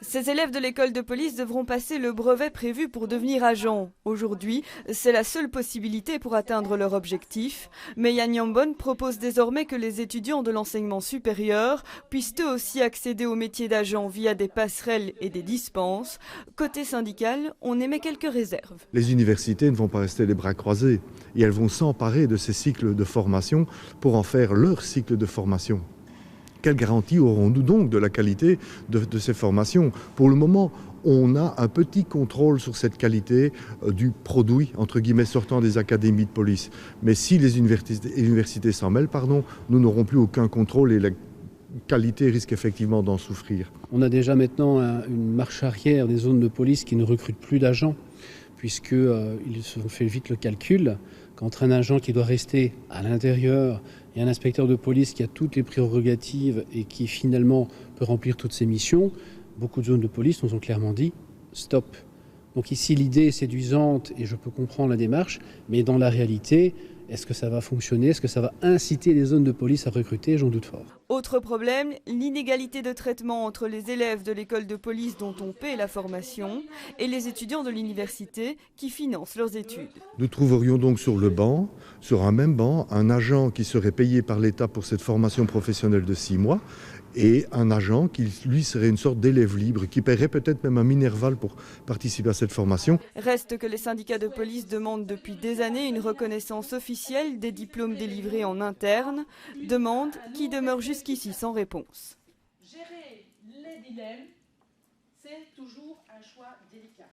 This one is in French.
Ces élèves de l'école de police devront passer le brevet prévu pour devenir agents. Aujourd'hui, c'est la seule possibilité pour atteindre leur objectif. Mais Yann Yambon propose désormais que les étudiants de l'enseignement supérieur puissent eux aussi accéder au métier d'agent via des passerelles et des dispenses. Côté syndical, on émet quelques réserves. Les universités ne vont pas rester les bras croisés et elles vont s'emparer de ces cycles de formation pour en faire leur cycle de formation. Quelle garantie aurons-nous donc de la qualité de ces formations? Pour le moment, on a un petit contrôle sur cette qualité du produit, entre guillemets, sortant des académies de police. Mais si les universités s'en mêlent, nous n'aurons plus aucun contrôle et la qualité risque effectivement d'en souffrir. On a déjà maintenant une marche arrière des zones de police qui ne recrutent plus d'agents, puisqu'ils se fait vite le calcul qu'entre un agent qui doit rester à l'intérieur et un inspecteur de police qui a toutes les prérogatives et qui finalement peut remplir toutes ses missions, beaucoup de zones de police nous ont clairement dit « stop ». Donc ici l'idée est séduisante et je peux comprendre la démarche, mais dans la réalité, est-ce que ça va fonctionner? Est-ce que ça va inciter les zones de police à recruter? J'en doute fort. Autre problème, l'inégalité de traitement entre les élèves de l'école de police dont on paie la formation et les étudiants de l'université qui financent leurs études. Nous trouverions donc sur un même banc, un agent qui serait payé par l'État pour cette formation professionnelle de 6 mois et un agent qui, lui, serait une sorte d'élève libre, qui paierait peut-être même un minerval pour participer à cette formation. Reste que les syndicats de police demandent depuis des années une reconnaissance officielle des diplômes délivrés en interne, demande qui demeure jusqu'ici sans réponse. Gérer les dilemmes, c'est toujours un choix délicat.